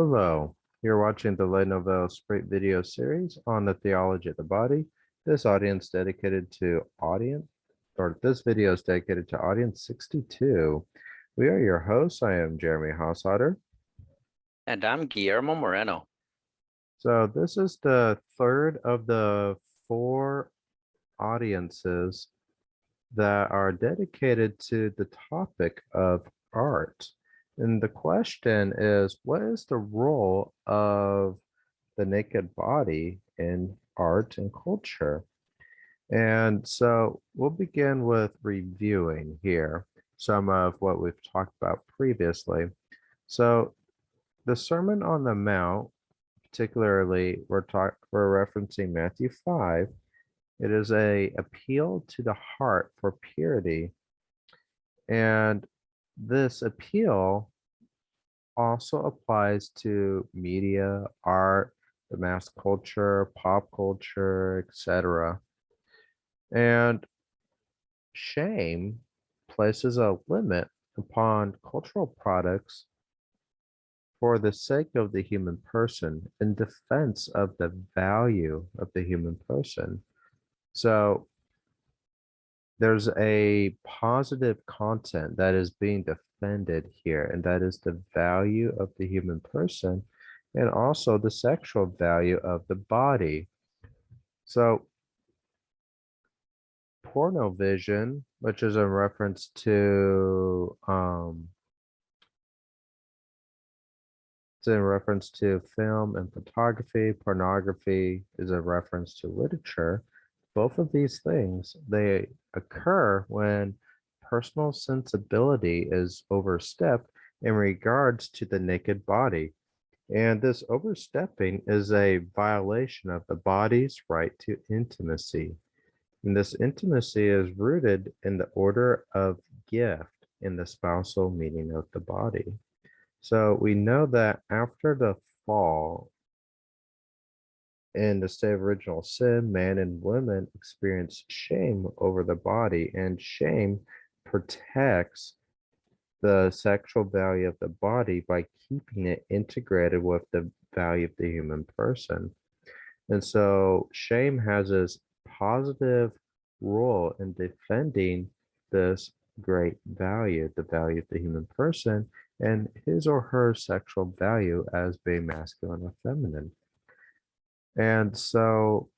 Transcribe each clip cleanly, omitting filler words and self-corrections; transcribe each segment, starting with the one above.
Hello, you're watching the Nouvel Esprit video series on the theology of the body. This video is dedicated to audience 62. We are your hosts. I am Jeremy Hossotter. And I'm Guillermo Moreno. So this is the third of the 4 audiences that are dedicated to the topic of art. And the question is, what is the role of the naked body in art and culture? And so we'll begin with reviewing here some of what we've talked about previously. So the Sermon on the Mount, particularly we're referencing Matthew 5. It is an appeal to the heart for purity. And this appeal also applies to media, art, the mass culture, pop culture, etc. And shame places a limit upon cultural products for the sake of the human person, in defense of the value of the human person. So there's a positive content that is being defended here, and that is the value of the human person and also the sexual value of the body. So porno vision, which is a reference to film and photography. Pornography is a reference to literature. Both of these things, they occur when personal sensibility is overstepped in regards to the naked body. And this overstepping is a violation of the body's right to intimacy. And this intimacy is rooted in the order of gift in the spousal meaning of the body. So we know that after the fall, in the state of original sin, man and woman experience shame over the body, and shame protects the sexual value of the body by keeping it integrated with the value of the human person. And so shame has this positive role in defending this great value, the value of the human person, and his or her sexual value as being masculine or feminine. And so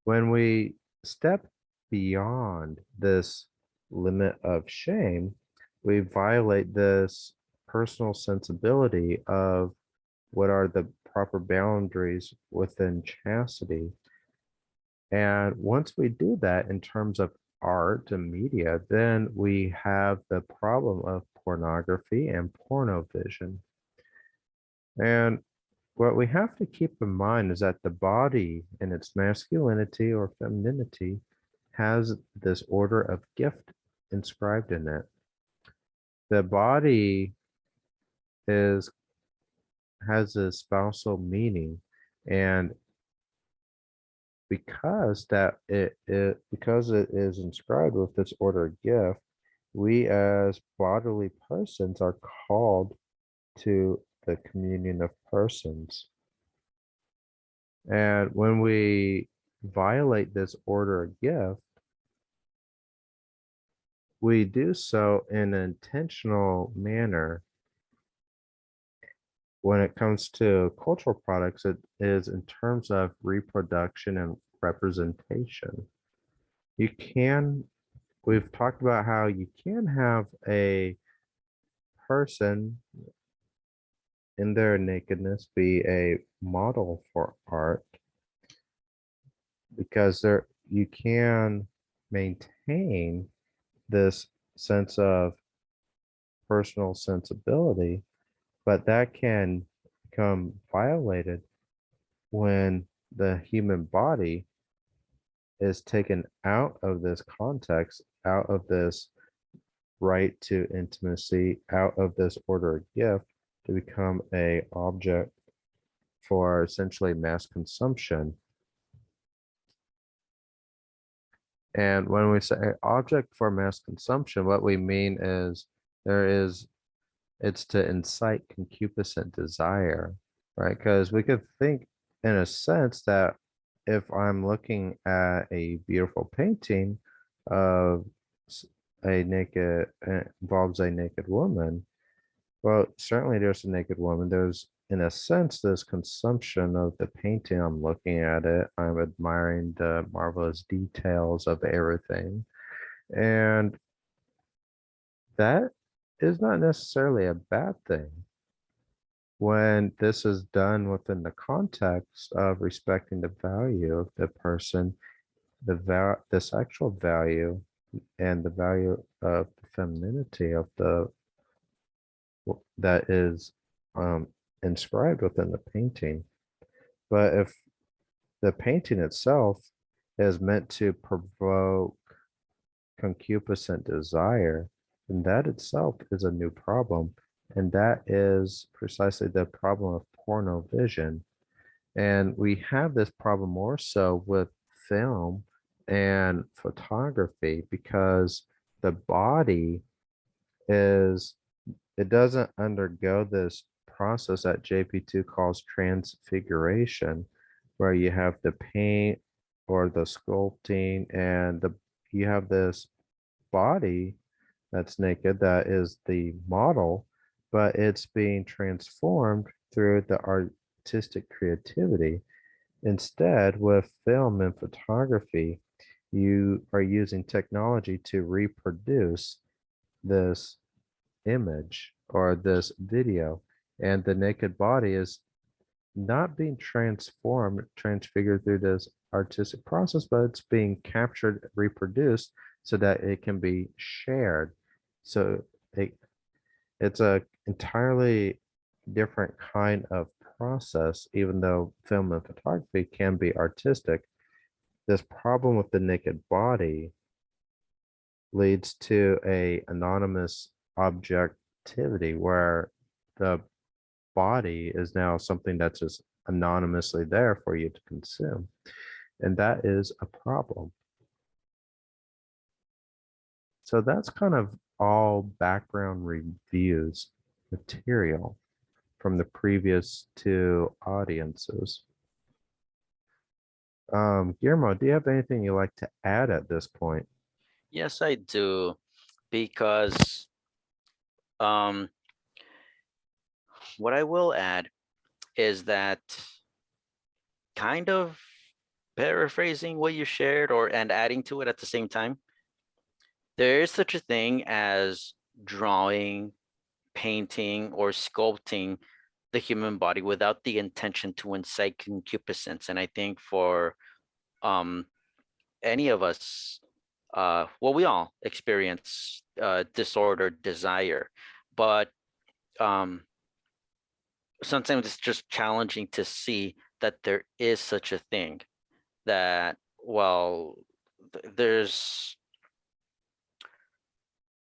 when we step beyond this limit of shame, we violate this personal sensibility of what are the proper boundaries within chastity. And once we do that in terms of art and media, then we have the problem of pornography and porno vision. And what we have to keep in mind is that the body in its masculinity or femininity has this order of gift inscribed in it. The body has a spousal meaning, and because it is inscribed with this order of gift, we as bodily persons are called to the communion of persons. And when we violate this order of gift, we do so in an intentional manner. When it comes to cultural products, it is in terms of reproduction and representation. We've talked about how you can have a person in their nakedness be a model for art, because you can maintain this sense of personal sensibility, but that can become violated when the human body is taken out of this context, out of this right to intimacy, out of this order of gift, to become an object for essentially mass consumption. And when we say object for mass consumption, what we mean is it's to incite concupiscent desire. right? Because we could think in a sense that if I'm looking at a beautiful painting of a naked, involves a naked woman, well, certainly there's a naked woman. There's, in a sense, this consumption of the painting. I'm looking at it, I'm admiring the marvelous details of everything. And that is not necessarily a bad thing when this is done within the context of respecting the value of the person, the sexual value, and the value of the femininity of the that is um, inscribed within the painting. But if the painting itself is meant to provoke concupiscent desire, then that itself is a new problem. And that is precisely the problem of porno vision. And we have this problem more so with film and photography because the body is, it doesn't undergo this process that JP2 calls transfiguration, where you have the paint or the sculpting and you have this body that's naked that is the model, but it's being transformed through the artistic creativity. Instead, with film and photography, you are using technology to reproduce this image or this video, and the naked body is not being transformed, transfigured through this artistic process, but it's being captured, reproduced so that it can be shared. So it, it's a entirely different kind of process, even though film and photography can be artistic. This problem with the naked body leads to a anonymous objectivity where the body is now something that's just anonymously there for you to consume. And that is a problem. So that's kind of all background reviews material from the previous two audiences. Guillermo, do you have anything you'd like to add at this point? Yes, I do, because um, what I will add is that, kind of paraphrasing what you shared or and adding to it at the same time, there is such a thing as drawing, painting, or sculpting the human body without the intention to incite concupiscence. And I think for um, any of us, well, we all experience disordered desire, but um, sometimes it's just challenging to see that there is such a thing, that, well, there's,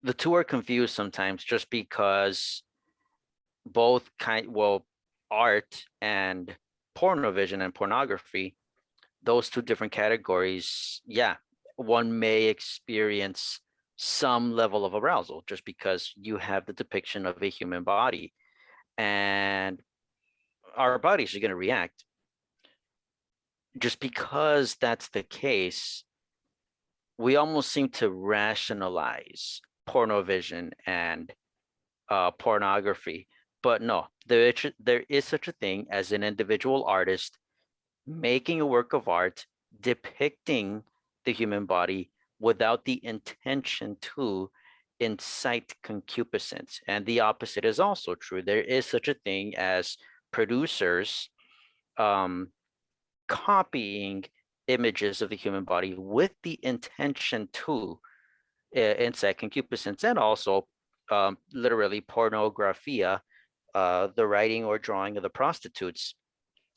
the two are confused sometimes just because both well, art and pornovision and pornography, those two different categories, yeah, one may experience some level of arousal just because you have the depiction of a human body, and our bodies are going to react. Just because that's the case, we almost seem to rationalize pornovision and pornography. But no, there is such a thing as an individual artist making a work of art depicting the human body without the intention to incite concupiscence. And the opposite is also true. There is such a thing as producers um, copying images of the human body with the intention to incite concupiscence, and also literally pornographia, the writing or drawing of the prostitutes.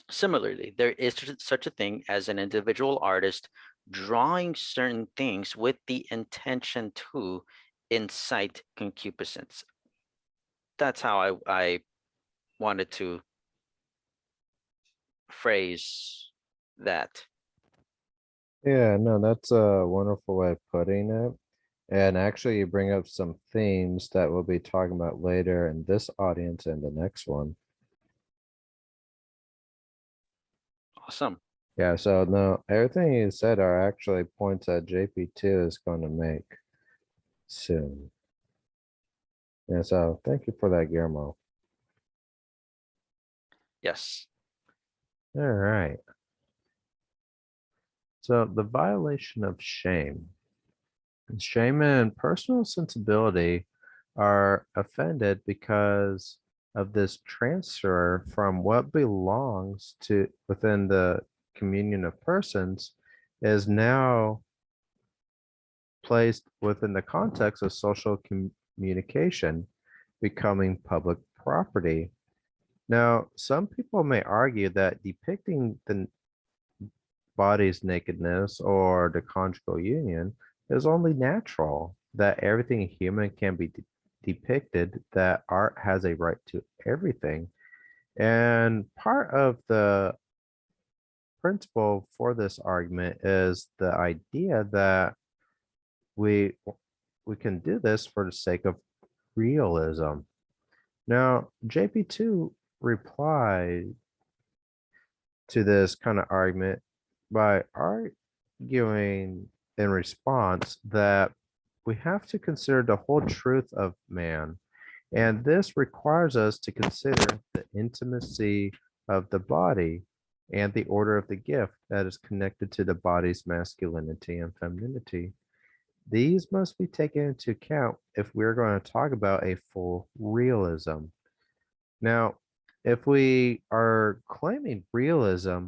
Similarly, there is such a thing as an individual artist drawing certain things with the intention to incite concupiscence. That's how I wanted to phrase that. Yeah, no, that's a wonderful way of putting it. And actually, you bring up some themes that we'll be talking about later in this audience and the next one. Awesome. Yeah, so no, everything you said are actually points that JP2 is going to make soon. Yeah, so thank you for that, Guillermo. Yes. All right. So the violation of shame. Shame and personal sensibility are offended because of this transfer from what belongs to within the communion of persons is now placed within the context of social communication becoming public property. Now, some people may argue that depicting the body's nakedness or the conjugal union is only natural, that everything human can be depicted, that art has a right to everything. And part of the principle for this argument is the idea that we we can do this for the sake of realism. Now, JP2 replied to this kind of argument by arguing in response that we have to consider the whole truth of man, and this requires us to consider the intimacy of the body and the order of the gift that is connected to the body's masculinity and femininity. These must be taken into account if we're going to talk about a full realism. Now, if we are claiming realism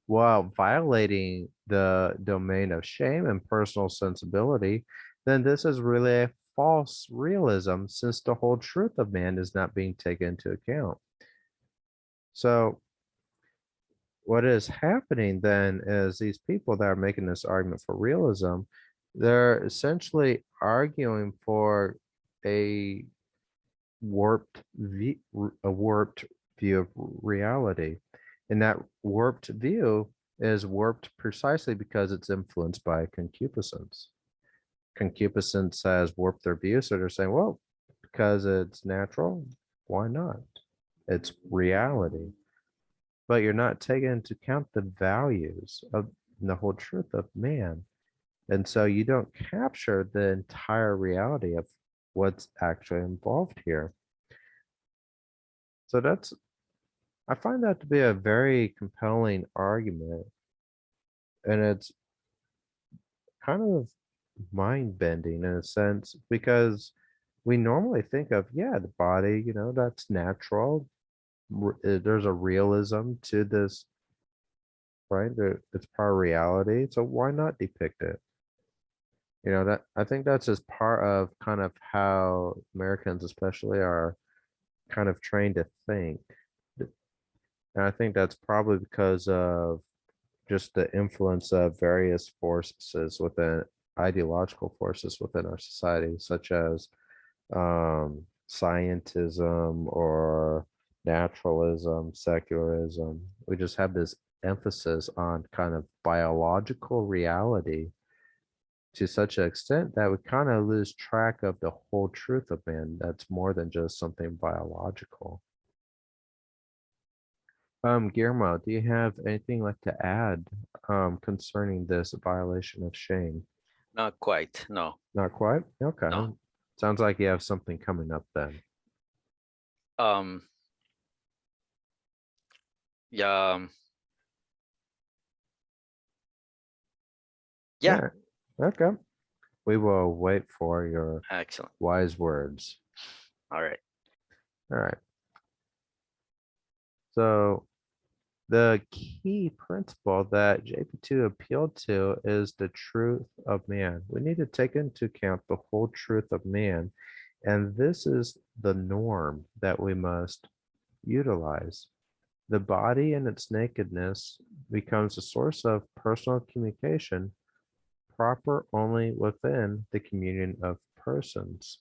while violating the domain of shame and personal sensibility, then this is really a false realism since the whole truth of man is not being taken into account. So, what is happening then is these people that are making this argument for realism, they're essentially arguing for a a warped view of reality. And that warped view is warped precisely because it's influenced by concupiscence. Concupiscence has warped their view, so they're saying, well, because it's natural, why not? It's reality. But you're not taking into account the values of the whole truth of man. And so you don't capture the entire reality of what's actually involved here. So I find that to be a very compelling argument. And it's kind of mind bending in a sense because we normally think of, yeah, the body, that's natural. There's a realism to this, right? It's part of reality. So why not depict it? That I think that's just part of kind of how Americans, especially, are kind of trained to think. And I think that's probably because of just the influence of various forces within ideological forces within our society, such as scientism or naturalism, secularism. We just have this emphasis on kind of biological reality to such an extent that we kind of lose track of the whole truth of man that's more than just something biological. Guillermo, do you have anything like to add concerning this violation of shame? Not quite. No. Not quite? No. Okay. Sounds like you have something coming up then. Um. Yeah. Yeah. Yeah. Okay. We will wait for your Excellent. wise words. All right. All right. So the key principle that JP2 appealed to is the truth of man. We need to take into account the whole truth of man, and this is the norm that we must utilize. The body in its nakedness becomes a source of personal communication proper only within the communion of persons.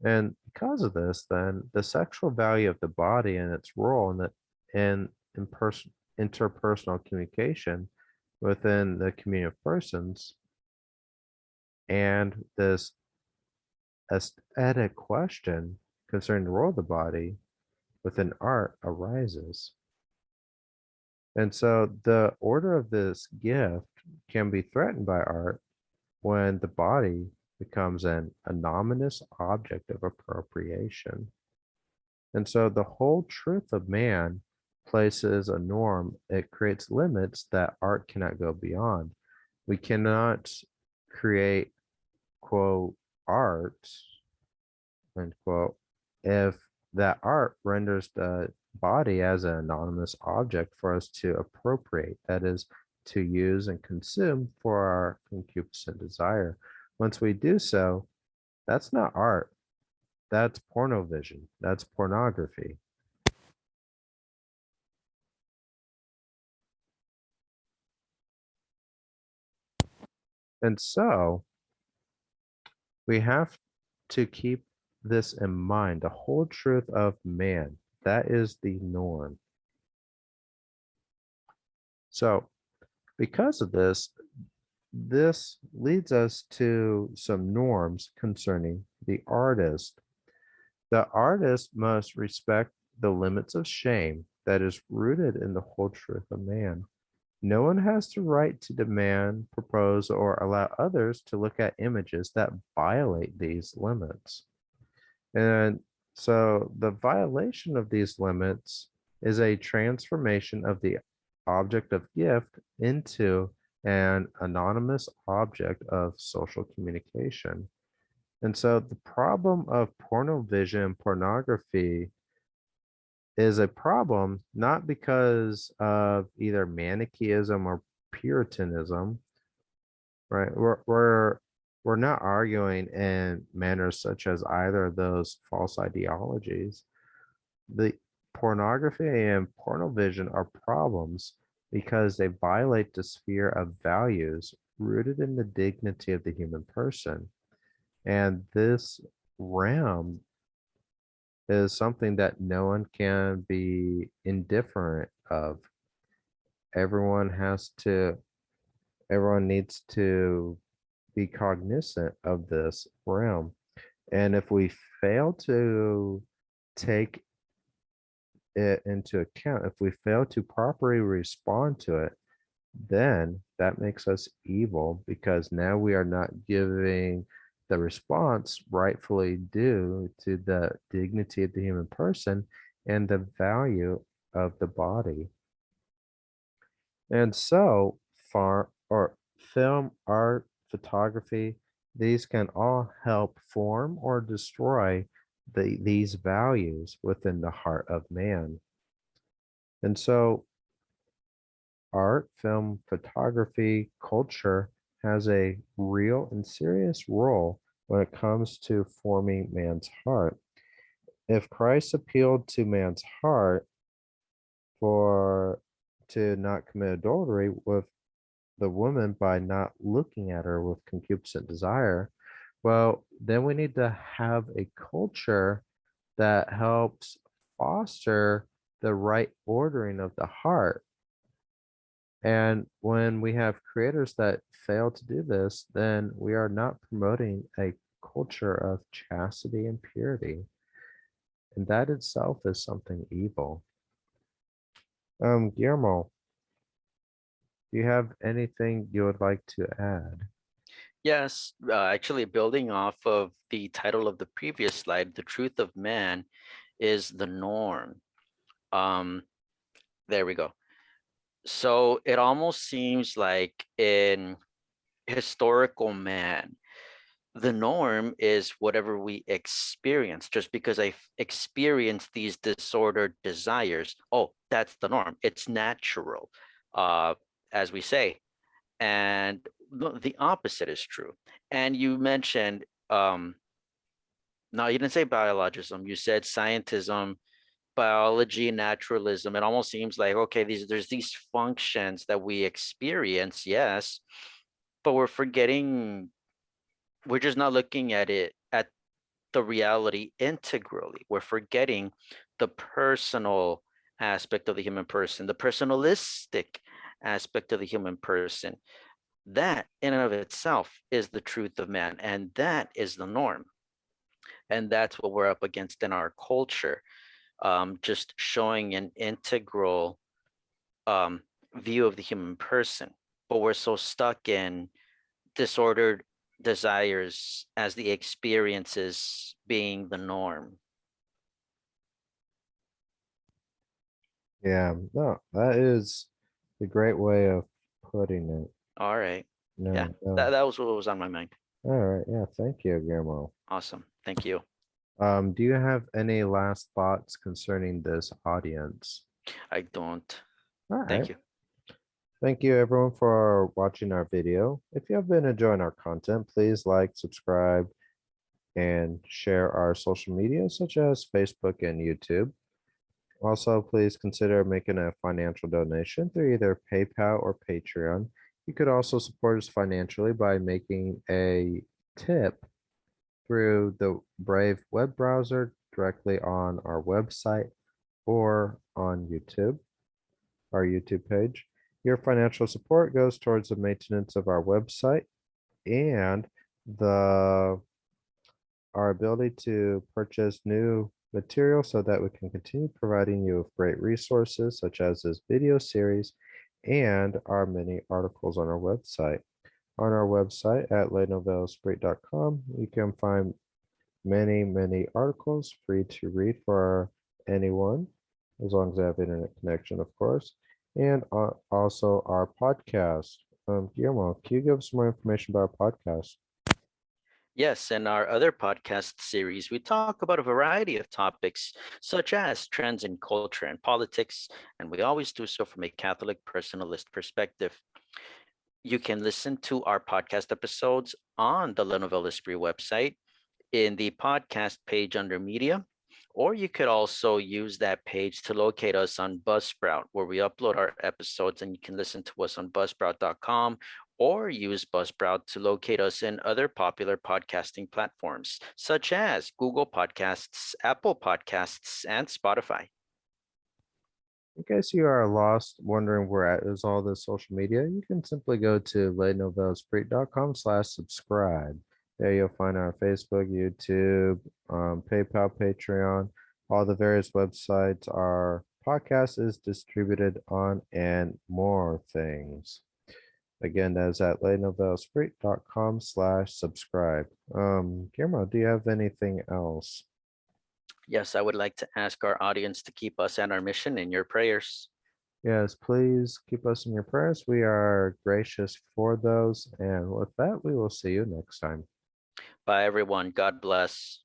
And because of this, then the sexual value of the body and its role in interpersonal communication within the community of persons and this aesthetic question concerning the role of the body within art arises. And so the order of this gift can be threatened by art when the body becomes an anomalous object of appropriation. And so the whole truth of man places a norm, it creates limits that art cannot go beyond. We cannot create, quote, art, end quote, if that art renders the body as an anonymous object for us to appropriate, that is, to use and consume for our concupiscent desire. Once we do so, that's not art. That's porno vision. That's pornography. And so we have to keep this in mind, the whole truth of man. That is the norm. So, because of this, this leads us to some norms concerning the artist. The artist must respect the limits of shame that is rooted in the whole truth of man. No one has the right to demand, propose, or allow others to look at images that violate these limits. And so the violation of these limits is a transformation of the object of gift into an anonymous object of social communication. And so the problem of porno vision pornography is a problem not because of either Manichaeism or Puritanism, right? We're not arguing in manners such as either of those false ideologies. The pornography and pornovision are problems because they violate the sphere of values rooted in the dignity of the human person. And this realm is something that no one can be indifferent of. Everyone has to, everyone needs to be cognizant of this realm. And if we fail to take it into account, if we fail to properly respond to it, then that makes us evil because now we are not giving the response rightfully due to the dignity of the human person and the value of the body. And so, far or film, art, photography, these can all help form or destroy these values within the heart of man. And so, art, film, photography, culture has a real and serious role when it comes to forming man's heart. If Christ appealed to man's heart for to not commit adultery with the woman by not looking at her with concupiscent desire, well, then we need to have a culture that helps foster the right ordering of the heart. And when we have creators that fail to do this, then we are not promoting a culture of chastity and purity. And that itself is something evil. Guillermo, do you have anything you would like to add? Yes, actually building off of the title of the previous slide, the truth of man is the norm. There we go. So it almost seems like in historical man, the norm is whatever we experience. Just because I experience these disordered desires, oh, that's the norm. It's natural, as we say. And the opposite is true. And you mentioned, no, you didn't say biologism. You said scientism, biology, naturalism. It almost seems like, okay, there's these functions that we experience, yes, but we're forgetting, we're just not looking at it at the reality integrally. We're forgetting the personal aspect of the human person, the personalistic aspect of the human person. That in and of itself is the truth of man, and that is the norm. And that's what we're up against in our culture. Just showing an integral view of the human person, but we're so stuck in disordered desires as the experiences being the norm. Yeah, no, that is a great way of putting it. All right. Yeah, No, no. that was what was on my mind. All right, yeah, thank you, Guillermo. Awesome. Thank you. Do you have any last thoughts concerning this audience? I don't. All Thank right. you. Thank you everyone for watching our video. If you have been enjoying our content, please like, subscribe, and share our social media such as Facebook and YouTube. Also, please consider making a financial donation through either PayPal or Patreon. You could also support us financially by making a tip through the Brave web browser directly on our website or on YouTube, our YouTube page. Your financial support goes towards the maintenance of our website and the our ability to purchase new material so that we can continue providing you with great resources such as this video series and our many articles on our website. On our website at nouvelesprit.com, you can find many articles free to read for anyone, as long as they have internet connection, of course, and also our podcast. Guillermo, can you give us more information about our podcast? Yes, in our other podcast series, we talk about a variety of topics, such as trends in culture and politics, and we always do so from a Catholic personalist perspective. You can listen to our podcast episodes on the Nouvel Esprit website in the podcast page under media, or you could also use that page to locate us on Buzzsprout, where we upload our episodes, and you can listen to us on buzzsprout.com or use Buzzsprout to locate us in other popular podcasting platforms, such as Google Podcasts, Apple Podcasts, and Spotify. In case you are lost, wondering where is all this social media, you can simply go to lesnouvellesprit.com/subscribe. There you'll find our Facebook, YouTube, PayPal, Patreon, all the various websites our podcast is distributed on, and more things. Again, that is at lesnouvellesprit.com/subscribe. Guillermo, do you have anything else? Yes, I would like to ask our audience to keep us and our mission in your prayers. Yes, please keep us in your prayers. We are gracious for those. And with that, we will see you next time. Bye, everyone. God bless.